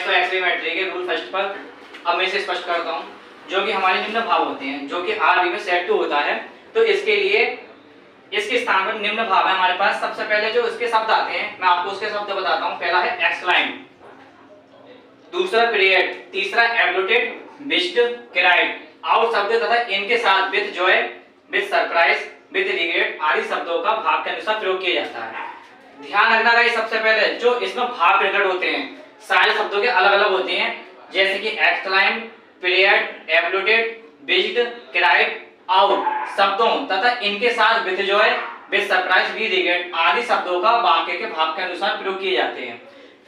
तो एक्सप्लेनेटरी के rule first पर अब मैं इसे स्पष्ट करता हूँ, जो कि हमारे निम्न भाव होते हैं, जो कि आर बी में सेट टू होता है। तो इसके लिए इसके स्थान पर निम्न भाव है हमारे पास। सबसे पहले जो इसके शब्द आते हैं, मैं आपको उसके शब्द बताता हूँ। पहला है एक्सक्लाइम, दूसरा पीरियड, तीसरा एब्लुटेड, बिस्ड, क्राइड, आउट शब्द तथा इनके साथ with Joy, with surprise, with regret आदि शब्दों का भाव के अनुसार प्रयोग किया जाता है। ध्यान रखना गाइस, सबसे पहले जो इसमें भाव प्रकट होते हैं सारे शब्दों के अलग अलग होते हैं, जैसे कि एक्सक्लाइम, पीरियड, एब्लुटेड, बिस्ड, क्राइड, आउट शब्दों तथा इनके साथ with Joy, with surprise, with regret आदि शब्दों का वाक्य के भाव के अनुसार प्रयोग किए जाते हैं।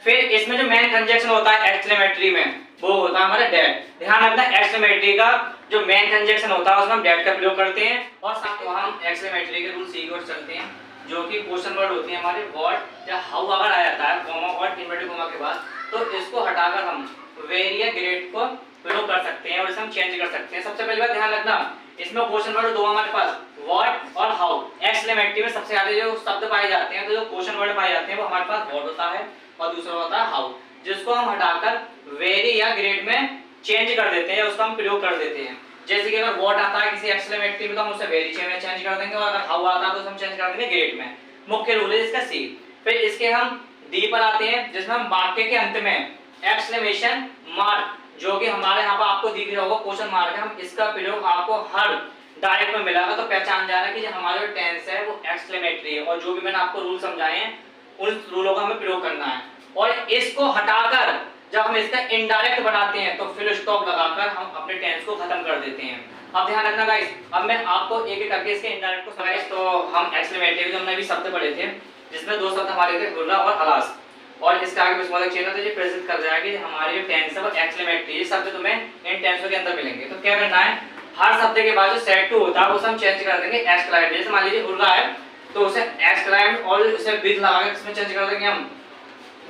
फिर इसमें जो मेन कंजक्शन होता है एक्सक्लेमेटरी में, वो होता है हमारा डेट। ध्यान रखना, एक्सक्लेमेटरी का जो मेन कंजक्शन होता है उसमें हम डेट का प्रयोग करते हैं। और साथ में हम एक्सक्लेमेटरी के रूल सी की ओर चलते हैं, जो कि क्वेश्चन वर्ड होती है हमारे व्हाट या हाउ अगर आ जाता है कॉमा और इन्वर्टेड कॉमा के बाद, तो इसको हटाकर हम वेरी या ग्रेट को प्रयोग कर सकते हैं और इसे हम चेंज कर सकते हैं। सबसे पहली बात ध्यान रखना, इसमें क्वेश्चन वर्ड दो हमारे पास, व्हाट और हाउ। एक्सक्लेमेटरी में सबसे ज्यादा जो शब्द पाए जाते हैं, तो जो क्वेश्चन वर्ड पाए जाते हैं वो हमारे पास व्हाट होता है और दूसरा होता है हाउ, जिसको हम हटाकर वेरी या ग्रेट में चेंज कर देते हैं, उसका हम प्रयोग कर देते हैं। जैसे कि अगर व्हाट आता है किसी एक्सक्लेमेटरी में तो हम उसे वेरी में चेंज कर देंगे, और अगर हाउ आता है तो हम चेंज कर देंगे ग्रेट में। मुख्य रूल है इसका सी। फिर इसके हम डी पर आते हैं, जिसमें हम वाक्य के अंत में एक्सक्लेमेशन मार्क, जो कि हमारे यहाँ पर आपको दिख रहा होगा क्वेश्चन मार्क है, हम इसका प्रयोग आपको हर डायरेक्ट में मिलेगा, तो पहचान जाना कि जो हमारा जो टेंस है वो एक्सक्लेमेटरी है। और जो भी मैंने आपको रूल समझाए हैं उन रूलों का हमें प्रयोग करना है। और इसको हटाकर जब हम इसका इनडायरेक्ट बनाते हैं तो फिर स्टॉप लगाकर हम अपने टेंस को खत्म कर देते हैं। अब ध्यान रखना गाइस, अब मैं आपको एक एक करके इसके इनडायरेक्ट को समझाइए। तो हम एक्सक्लेमेटरी जो हमने अभी शब्द पढ़े थे, जिसमें दो शब्द हमारे थे हुर्रा और अलास, और इसके आगे विस्मोदक चिन्ह, तो ये प्रेजेंट कर रहा है कि हमारी जो टेंस है वो एक्सक्लेमेटरी शब्द तुम्हें इन टेंसों के अंदर मिलेंगे। तो क्या करना है, हर शब्द के बाद जो सेट टू होता है उसे हम चेंज कर देंगे एक्सक्लाइम। जैसे मान लीजिए हुर्रा है तो उसे एक्सक्लाइम और उसे विद लगाकर इसमें चेंज कर देंगे हम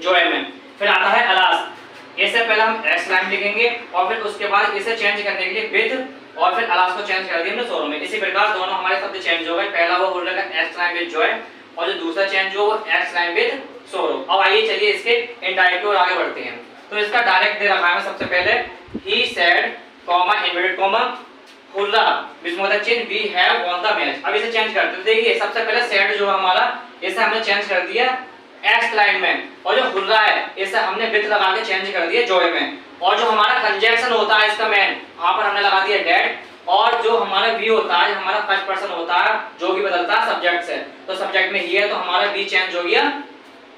जॉय में। फिर आता है अलास, इससे पहले हम एक्सक्लाइम लिखेंगे और फिर उसके बाद इसे चेंज करने के लिए विद और फिर अलास को चेंज कर दिया हमने सोरो में। इसी प्रकार दोनों हमारे शब्द चेंज हो गए, पहला वो हुर्रा का एक्सक्लाइम विद जॉय और जो दूसरा चेंज हो वो एक्सक्लाइम विद सोरो। अब आइए चलिए इसके इनडायरेक्ट और आगे बढ़ते हैं। तो इसका डायरेक्ट दे रखा है सबसे पहले ही said comma inverted comma hurrah विस्मोदक चिन्ह we have won the match. अब इसे चेंज करते हैं, देखिए सबसे पहले सेड जो हमारा इसे हमने चेंज कर दिया एक्सक्लाइम में, और जो हुर्रा है इसे हमने विद लगा के चेंज कर दिया जॉय में। और जो हमारा कंजक्शन होता है इसका मेन, वहां पर हमने लगा दिया डेट, और जो हमारा वी होता है हमारा फर्स्ट पर्सन होता है जो कि बदलता है सब्जेक्ट से, तो सब्जेक्ट में ही है तो हमारा वी चेंज हो गया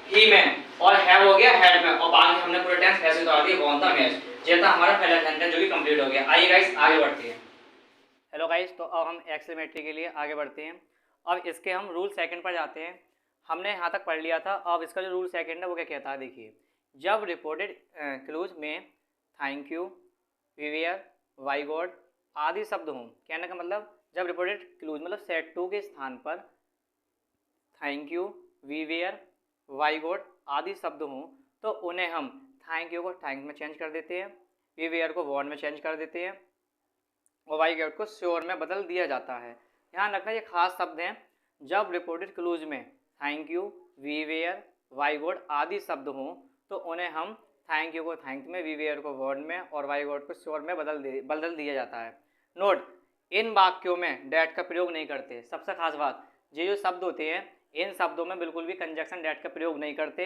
ही में और हैव हो गया हेड में, और बाकी हमने पूरा टेंस ऐसे उतार दिया वॉन द मैच। जैसा हमारा पहला सेंटेंस जो कि कंप्लीट हो गया। आइए गाइस आगे बढ़ते हैं। हेलो गाइस, तो अब हम एक्सक्लेमेटरी के लिए आगे बढ़ते हैं। अब इसके हम रूल सेकंड पर जाते हैं। हमने यहाँ तक पढ़ लिया था। अब इसका जो रूल सेकंड है वो क्या कहता है, देखिए, जब रिपोर्टेड क्लूज में thank you, we were, why god आदि शब्द हों, कहने का मतलब जब रिपोर्टेड क्लूज मतलब सेट टू के स्थान पर thank you, we were, why god आदि शब्द हों तो उन्हें हम थैंक यू को थैंक में चेंज कर देते हैं, वी वेयर को वॉर्ड में चेंज कर देते हैं और वाई गॉड को श्योर में बदल दिया जाता है। ध्यान रखना ये खास शब्द हैं। जब रिपोर्टेड क्लूज में thank you, we were, why god आदि शब्द हों तो उन्हें हम थैंक यू को थैंक में, वी वेयर को वर्ड में और वाई गॉड को श्योर में बदल दिया जाता है। नोट, इन वाक्यों में डैट का प्रयोग नहीं करते। सबसे खास बात, ये जो शब्द होते हैं इन शब्दों में बिल्कुल भी कंजक्शन डैट का प्रयोग नहीं करते।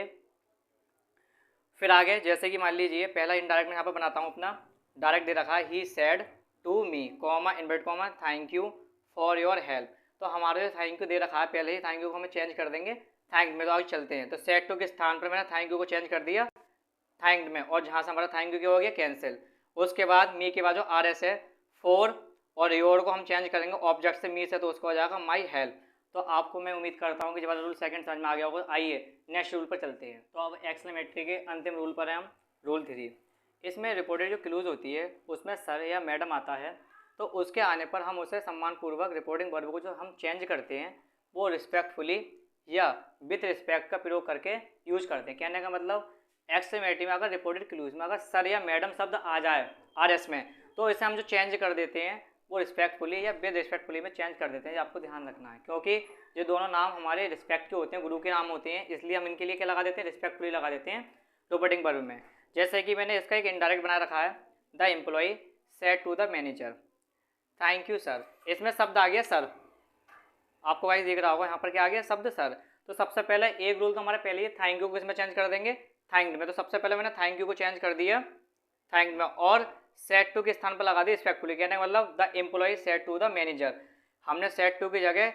फिर आगे जैसे कि मान लीजिए पहला इनडायरेक्ट मैं यहाँ पर बनाता हूँ अपना, डायरेक्ट दे रखा है he said to me comma inverted comma thank you for your help. तो हमारे जो थैंक यू दे रखा है पहले ही थैंक यू को हमें चेंज कर देंगे थैंक में। तो आगे चलते हैं, तो सेड टू के स्थान पर मैंने थैंक यू को चेंज कर दिया थैंक्ड में, और जहाँ से हमारा थैंक यू क्या हो गया कैंसिल। उसके बाद मी के बाद जो आर एस है फॉर, और योर को हम चेंज करेंगे ऑब्जेक्ट से, मी से तो उसको हो जाएगा माई हेल्प। तो आपको मैं उम्मीद करता हूँ कि जब रूल सेकंड समझ में आ गया होगा। आइए नेक्स्ट रूल पर चलते हैं। तो अब एक्सक्लेमेटरी के अंतिम रूल पर हैं हम, रूल 3। इसमें रिपोर्टेड जो क्लूज होती है उसमें सर या मैडम आता है, तो उसके आने पर हम उसे सम्मानपूर्वक रिपोर्टिंग वर्ब को जो हम चेंज करते हैं वो रिस्पेक्टफुली या विथ रिस्पेक्ट का प्रयोग करके यूज करते हैं। कहने का मतलब एक्सक्लेमेटरी में अगर रिपोर्टेड क्लूज में अगर सर या मैडम शब्द आ जाए आर एस में, तो इसे हम जो चेंज कर देते हैं वो रिस्पेक्टफुली या विद रिस्पेक्टफुली में चेंज कर देते हैं। ये आपको ध्यान रखना है, क्योंकि ये दोनों नाम हमारे रिस्पेक्ट के होते हैं, गुरु के नाम होते हैं, इसलिए हम इनके लिए क्या लगा देते हैं, रिस्पेक्टफुली लगा देते हैं रिपोर्टिंग वर्ब में। जैसे कि मैंने इसका एक इनडायरेक्ट बना रखा है, the employee said to the manager thank you sir. इसमें शब्द आ गया सर, आपको वाइज दिख रहा होगा यहाँ पर क्या आ गया शब्द सर। तो सबसे पहले एक रूल तो हमारे पहले ही थैंक यू को इसमें चेंज कर देंगे थैंक्ड में, तो सबसे पहले मैंने थैंक यू को चेंज कर दिया थैंक्ड में, और सेड टू के स्थान पर लगा दी रिस्पेक्टफुली, कहने का मतलब the employee said to the manager. हमने सेड टू की जगह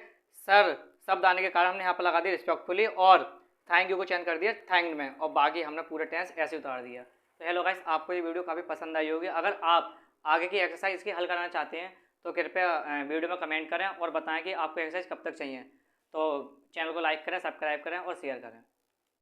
सर शब्द आने के कारण हमने यहाँ पर लगा दी रिस्पेक्टफुली, और थैंक यू को चेंज कर दिया थैंक्ड में, और बाकी हमने पूरे टेंस ऐसे उतार दिया। तो हेलो गाइस, आपको ये वीडियो काफ़ी पसंद आई होगी। अगर आप आगे की एक्सरसाइज इसकी हल कराना चाहते हैं तो कृपया वीडियो में कमेंट करें और बताएं कि आपको एक्सरसाइज कब तक चाहिए। तो चैनल को लाइक करें, सब्सक्राइब करें और शेयर करें।